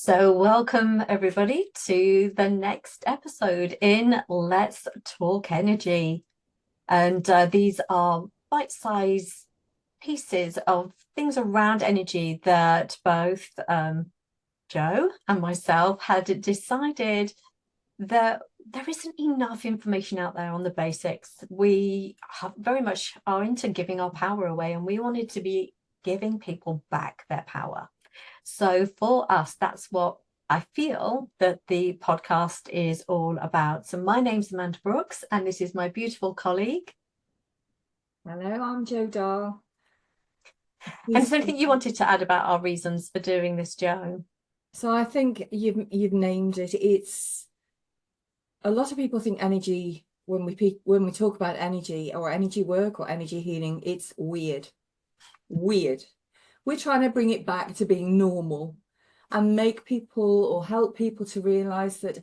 So, welcome everybody to the next episode in Let's Talk Energy. And these are bite-sized pieces of things around energy that both Joe and myself had decided that there isn't enough information out there on the basics. We very much are into giving our power away, and we wanted to be giving people back their power. So for us, that's what I feel that the podcast is all about. So my name's Amanda Brooks, and this is my beautiful colleague. Hello, I'm Jo Dahl. And is there anything you wanted to add about our reasons for doing this, Joe? So I think you've named it. It's a lot of people think energy when we talk about energy or energy work or energy healing, it's weird. Weird. We're trying to bring it back to being normal and make people or help people to realize that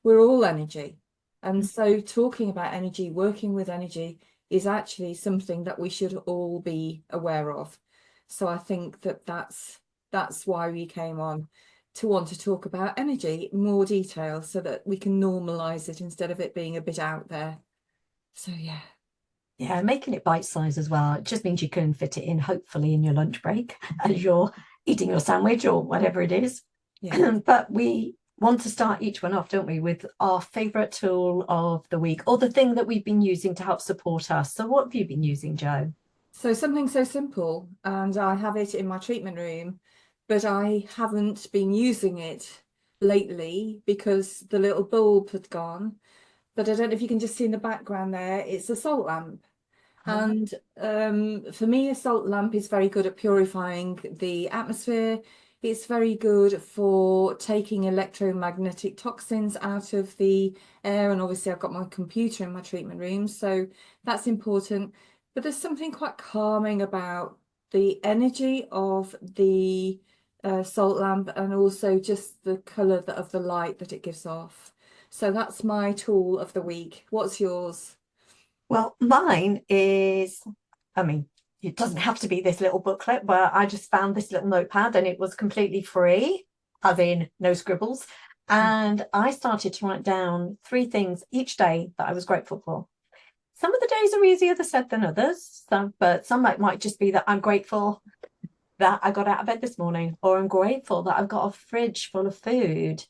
we're all energy. And so talking about energy, working with energy is actually something that we should all be aware of. So I think that's why we came on to want to talk about energy in more detail so that we can normalize it instead of it being a bit out there. So yeah. Yeah, making it bite size as well. It just means you can fit it in, hopefully, in your lunch break as you're eating your sandwich or whatever it is. Yeah. But we want to start each one off, don't we, with our favorite tool of the week or the thing that we've been using to help support us. So, what have you been using, Joe? So something so simple, and I have it in my treatment room, but I haven't been using it lately because the little bulb had gone. But I don't know if you can just see in the background there, it's a salt lamp. Ah, And for me, a salt lamp is very good at purifying the atmosphere. It's very good for taking electromagnetic toxins out of the air. And obviously, I've got my computer in my treatment room, so that's important. But there's something quite calming about the energy of the salt lamp and also just the colour of the light that it gives off. So that's my tool of the week. What's yours? well, mine is, I mean, it doesn't have to be this little booklet, but I just found this little notepad and it was completely free, as in no scribbles. And I started to write down three things each day that I was grateful for. Some of the days are easier said than others, but some might just be that I'm grateful that I got out of bed this morning, or I'm grateful that I've got a fridge full of food.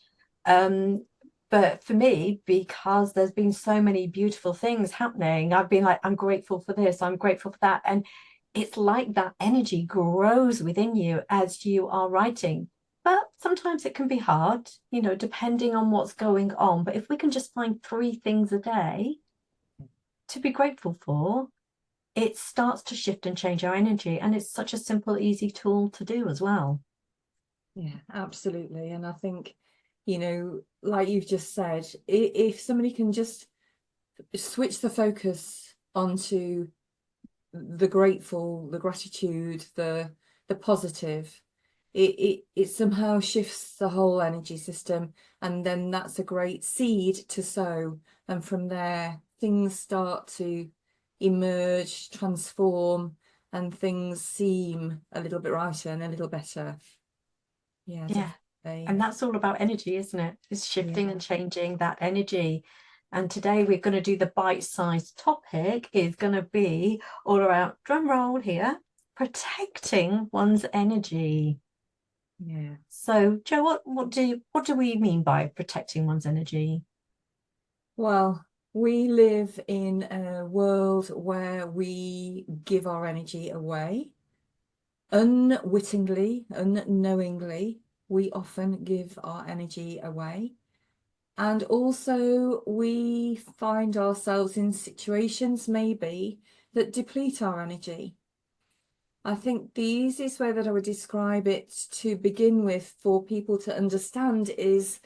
Um, but for me, because there's been so many beautiful things happening, I've been like, I'm grateful for this, I'm grateful for that. And it's like that energy grows within you as you are writing. But sometimes it can be hard, depending on what's going on. But if we can just find three things a day to be grateful for, it starts to shift and change our energy. And it's such a simple, easy tool to do as well. Yeah, absolutely. And I think, like you've just said, if somebody can just switch the focus onto the grateful, the gratitude, the positive, it somehow shifts the whole energy system. And then that's a great seed to sow. And from there, things start to emerge, transform, and things seem a little bit brighter and a little better. Yeah, Yeah. definitely. And that's all about energy, isn't it? It's shifting Yeah. and changing that energy. And today we're going to do the bite-sized topic is going to be all around, drum roll here, protecting one's energy. Yeah. So, Joe, what do we mean by protecting one's energy? Well, we live in a world where we give our energy away. Unwittingly, unknowingly, we often give our energy away. And also, we find ourselves in situations maybe that deplete our energy. I think the easiest way that I would describe it to begin with for people to understand is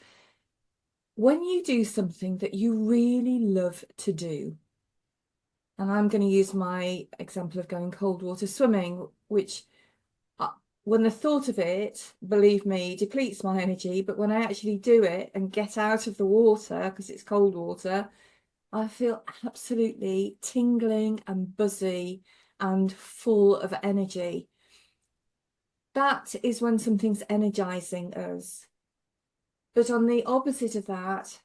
when you do something that you really love to do, and I'm going to use my example of going cold water swimming, which when the thought of it, believe me, depletes my energy, but when I actually do it and get out of the water because it's cold water, I feel absolutely tingling and buzzy and full of energy. That is when something's energizing us. But on the opposite of that,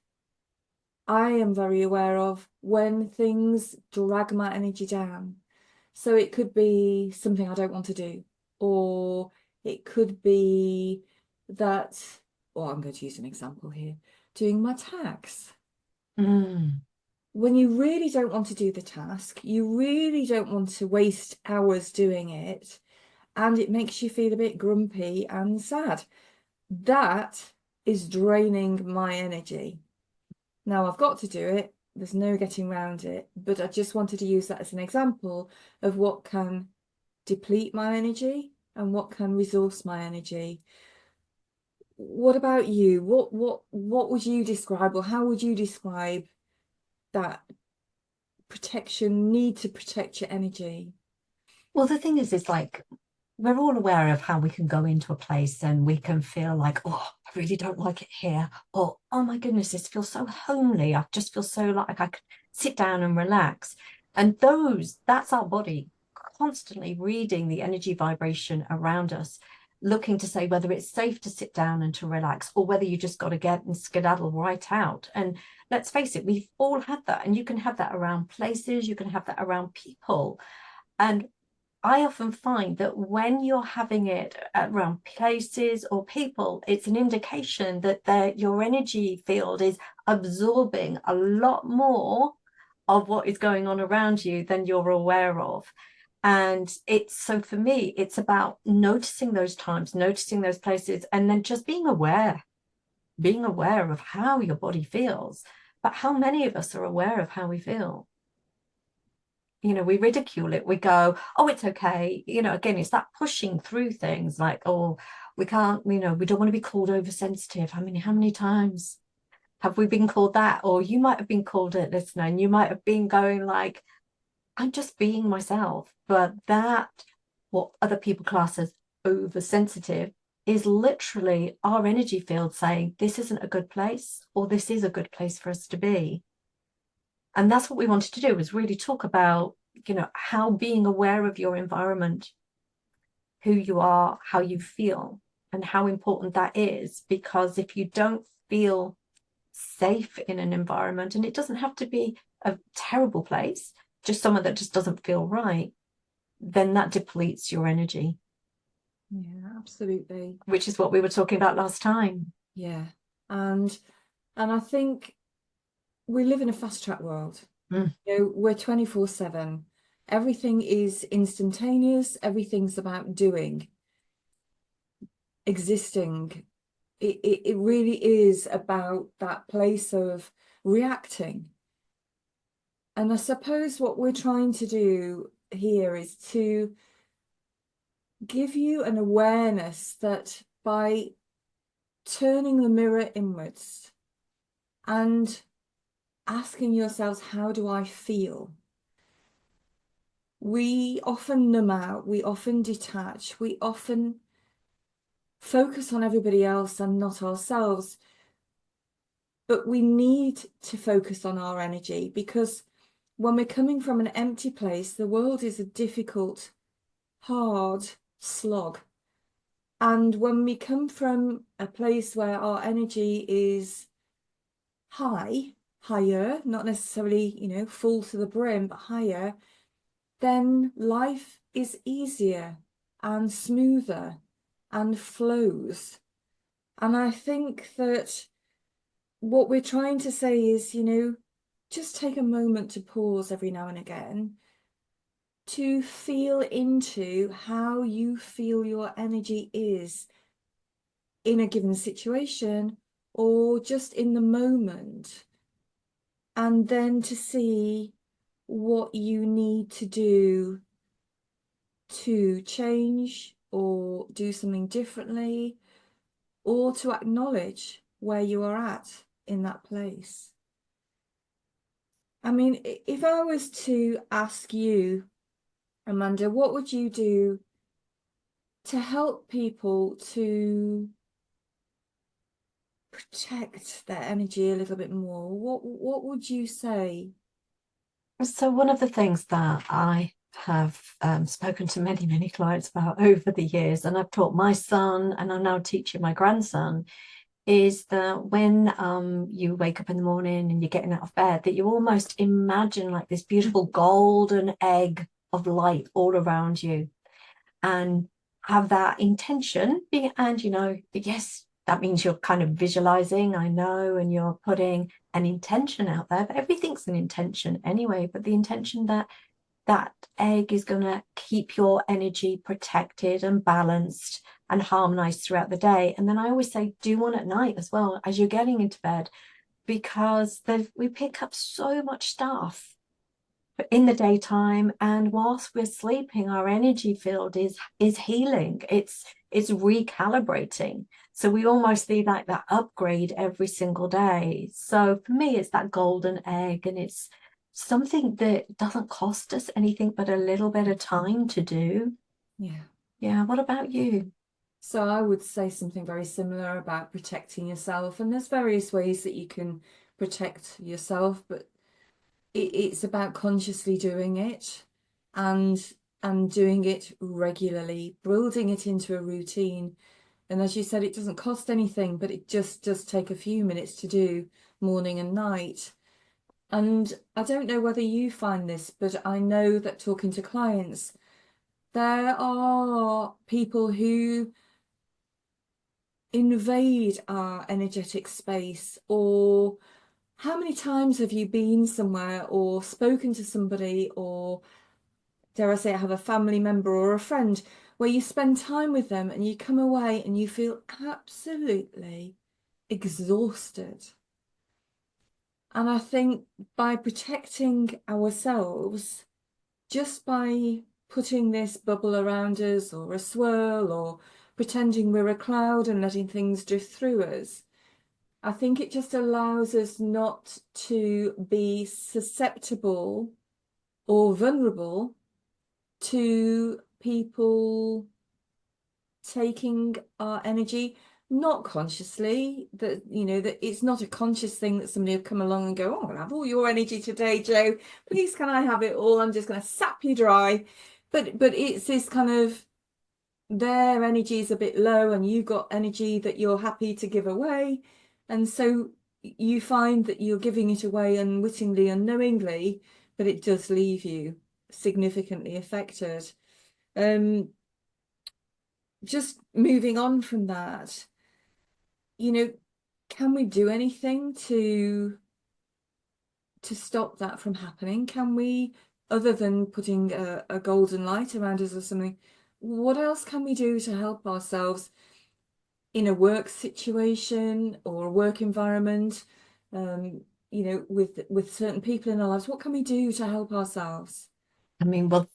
I am very aware of when things drag my energy down. So it could be something I don't want to do, or it could be that, or I'm going to use an example here, doing my tax. Mm. When you really don't want to do the task, you really don't want to waste hours doing it, and it makes you feel a bit grumpy and sad. That is draining my energy. Now I've got to do it. There's no getting around it. But I just wanted to use that as an example of what can deplete my energy and what can resource my energy. What about you? What would you describe, or how would you describe that protection, need to protect your energy? Well, the thing is like we're all aware of how we can go into a place and we can feel like, oh, I really don't like it here. Or, oh my goodness, this feels so homely. I just feel so like I could sit down and relax. And that's our body constantly reading the energy vibration around us, looking to say whether it's safe to sit down and to relax, or whether you just got to get and skedaddle right out. And let's face it, we've all had that. And you can have that around places, you can have that around people. And I often find that when you're having it around places or people, it's an indication that your energy field is absorbing a lot more of what is going on around you than you're aware of. And it's so for me, it's about noticing those times, noticing those places, and then just being aware of how your body feels. But how many of us are aware of how we feel? We ridicule it. We go, oh, it's okay. Again, it's that pushing through things like, oh, we can't, we don't want to be called oversensitive. How many times have we been called that? Or you might have been called it, listener, and you might have been going like, I'm just being myself. But that, what other people class as oversensitive, is literally our energy field saying, this isn't a good place, or this is a good place for us to be. And that's what we wanted to do, was really talk about, how being aware of your environment, who you are, how you feel, and how important that is. Because if you don't feel safe in an environment, and it doesn't have to be a terrible place, just somewhere that just doesn't feel right, then that depletes your energy, Yeah, absolutely. which is what we were talking about last time. Yeah. And I think we live in a fast track world. Mm. We're 24/7. Everything is instantaneous, everything's about doing, existing. It really is about that place of reacting. And I suppose what we're trying to do here is to give you an awareness that by turning the mirror inwards and asking yourselves, how do I feel? We often numb out, we often detach, we often focus on everybody else and not ourselves. But we need to focus on our energy, because when we're coming from an empty place, the world is a difficult, hard slog. And when we come from a place where our energy is higher, not necessarily, full to the brim, but higher, then life is easier and smoother and flows. And I think that what we're trying to say is, just take a moment to pause every now and again to feel into how you feel your energy is in a given situation or just in the moment, and then to see what you need to do to change or do something differently, or to acknowledge where you are at in that place. I mean, if I was to ask you, Amanda, what would you do to help people to protect their energy a little bit more? What would you say? So one of the things that I have spoken to many, many clients about over the years, and I've taught my son, and I'm now teaching my grandson, is that when you wake up in the morning and you're getting out of bed, that you almost imagine like this beautiful golden egg of light all around you, and have that intention being, and yes, that means you're kind of visualizing, I know, and you're putting an intention out there, but everything's an intention anyway, but the intention that that egg is going to keep your energy protected and balanced and harmonized throughout the day. And then I always say, do one at night as well as you're getting into bed, because we pick up so much stuff in the daytime, and whilst we're sleeping our energy field is healing, it's recalibrating, so we almost need like that upgrade every single day. So for me, it's that golden egg, and it's something that doesn't cost us anything but a little bit of time to do. Yeah. Yeah, what about you? So I would say something very similar about protecting yourself. And there's various ways that you can protect yourself, but it's about consciously doing it and doing it regularly, building it into a routine. And as you said, it doesn't cost anything, but it just does take a few minutes to do morning and night. And I don't know whether you find this, but I know that talking to clients, there are people who invade our energetic space. Or how many times have you been somewhere or spoken to somebody, or dare I say, have a family member or a friend where you spend time with them and you come away and you feel absolutely exhausted? And I think by protecting ourselves, just by putting this bubble around us or a swirl, or pretending we're a cloud and letting things drift through us, I think it just allows us not to be susceptible or vulnerable to people taking our energy, not consciously, that that it's not a conscious thing that somebody will come along and go, oh, I'll have all your energy today, Joe, please can I have it all, I'm just going to sap you dry. But it's this kind of, their energy is a bit low and you've got energy that you're happy to give away, and so you find that you're giving it away unwittingly, unknowingly, but it does leave you significantly affected. um just moving on from that, you know, can we do anything to stop that from happening? Can we, other than putting a golden light around us or something, what else can we do to help ourselves in a work situation or a work environment, um, with certain people in our lives? What can we do to help ourselves? I mean, well,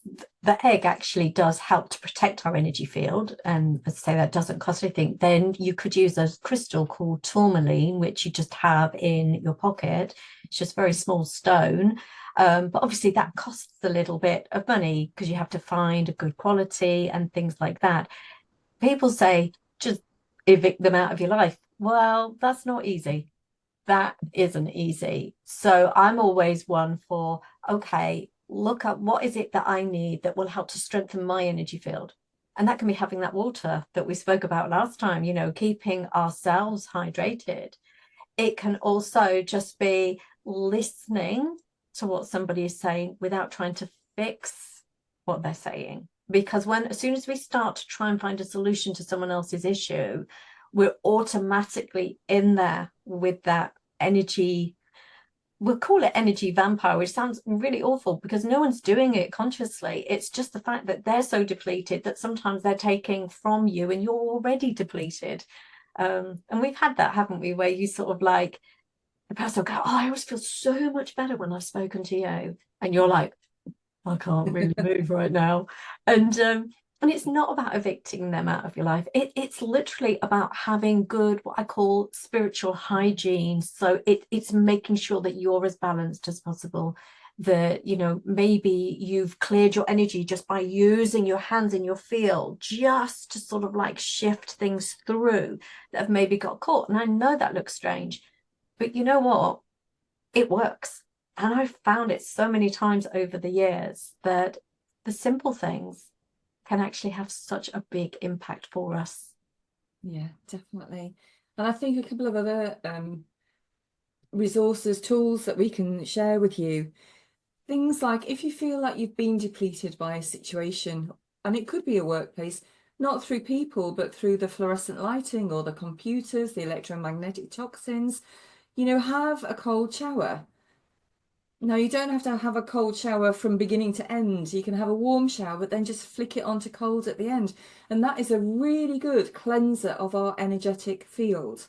the egg actually does help to protect our energy field. And as I say, that doesn't cost anything. Then you could use a crystal called tourmaline, which you just have in your pocket. It's just a very small stone. But obviously, that costs a little bit of money because you have to find a good quality and things like that. People say, just evict them out of your life. Well, that's not easy. That isn't easy. So I'm always one for, okay, look up what is it that I need that will help to strengthen my energy field. And that can be having that water that we spoke about last time, keeping ourselves hydrated. It can also just be listening to what somebody is saying without trying to fix what they're saying. Because as soon as we start to try and find a solution to someone else's issue, we're automatically in there with that energy. We'll call it energy vampire, which sounds really awful because no one's doing it consciously. It's just the fact that they're so depleted that sometimes they're taking from you and you're already depleted. And we've had that, haven't we, where you sort of like, the person will go, oh, I always feel so much better when I've spoken to you. And you're like, I can't really move right now. And it's not about evicting them out of your life. It's literally about having good, what I call spiritual hygiene. So it's making sure that you're as balanced as possible. That, maybe you've cleared your energy just by using your hands in your field, just to sort of like shift things through that have maybe got caught. And I know that looks strange, but you know what? It works. And I've found it so many times over the years that the simple things can actually have such a big impact for us. Yeah, definitely. And I think a couple of other resources, tools that we can share with you. Things like if you feel like you've been depleted by a situation, and it could be a workplace, not through people, but through the fluorescent lighting or the computers, the electromagnetic toxins, have a cold shower. Now, you don't have to have a cold shower from beginning to end. You can have a warm shower, but then just flick it onto cold at the end. And that is a really good cleanser of our energetic field.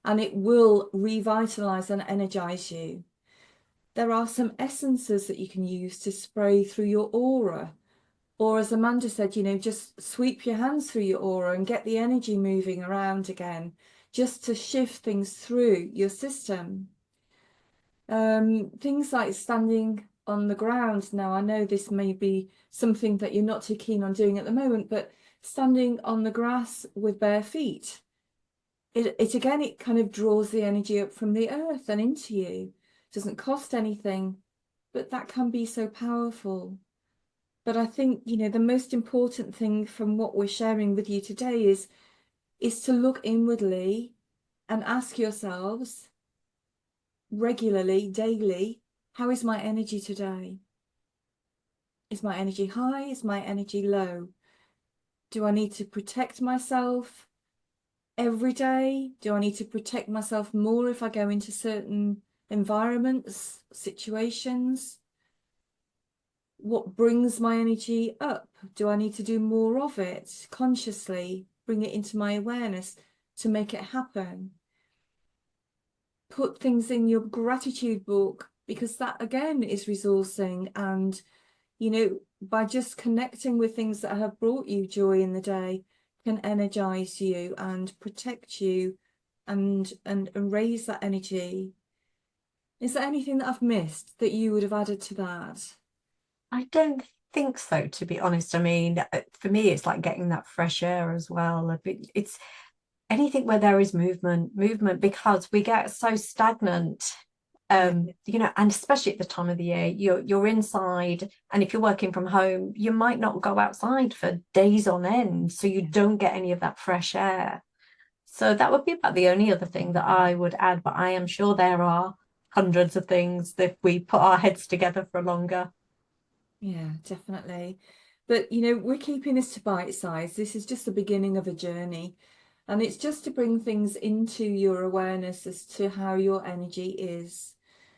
And it will revitalize and energize you. There are some essences that you can use to spray through your aura. Or as Amanda said, just sweep your hands through your aura and get the energy moving around again, just to shift things through your system. Things like standing on the ground. Now, I know this may be something that you're not too keen on doing at the moment, but standing on the grass with bare feet, it again, it kind of draws the energy up from the earth and into you. It doesn't cost anything, but that can be so powerful. But I think, the most important thing from what we're sharing with you today is to look inwardly and ask yourselves regularly, daily, how is my energy today? Is my energy high? Is my energy low? Do I need to protect myself every day? Do I need to protect myself more if I go into certain environments, situations? What brings my energy up? Do I need to do more of it consciously, bring it into my awareness to make it happen? Put things in your gratitude book, because that again is resourcing, and by just connecting with things that have brought you joy in the day can energize you and protect you and raise that energy. Is there anything that I've missed that you would have added to that? I don't think so, to be honest. I mean, for me, it's like getting that fresh air as well. It's anything where there is movement, because we get so stagnant. Yeah, And especially at the time of the year, you're inside, and if you're working from home, you might not go outside for days on end, so you yeah. don't get any of that fresh air. So that would be about the only other thing that I would add, but I am sure there are hundreds of things that we put our heads together for longer. Yeah, definitely. But we're keeping this to bite size. This is just the beginning of a journey. And it's just to bring things into your awareness as to how your energy is.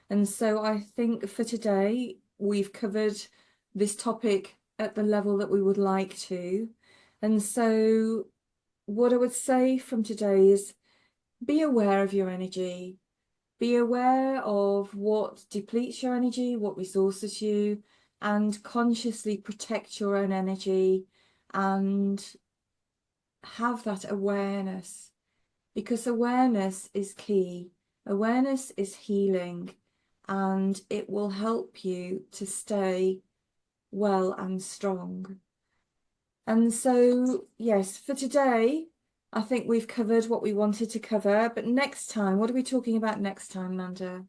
And so I think for today, we've covered this topic at the level that we would like to. And so what I would say from today is be aware of your energy. Be aware of what depletes your energy, what resources you, and consciously protect your own energy and have that awareness, because awareness is key. Awareness is healing, and it will help you to stay well and strong. And so, yes, for today, I think we've covered what we wanted to cover. But next time, what are we talking about next time, Manda?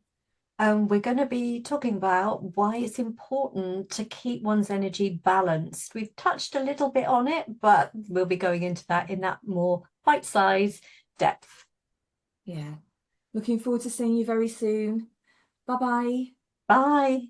We're going to be talking about why it's important to keep one's energy balanced. We've touched a little bit on it, but we'll be going into that in that more bite-sized depth. Yeah. Looking forward to seeing you very soon. Bye bye. Bye.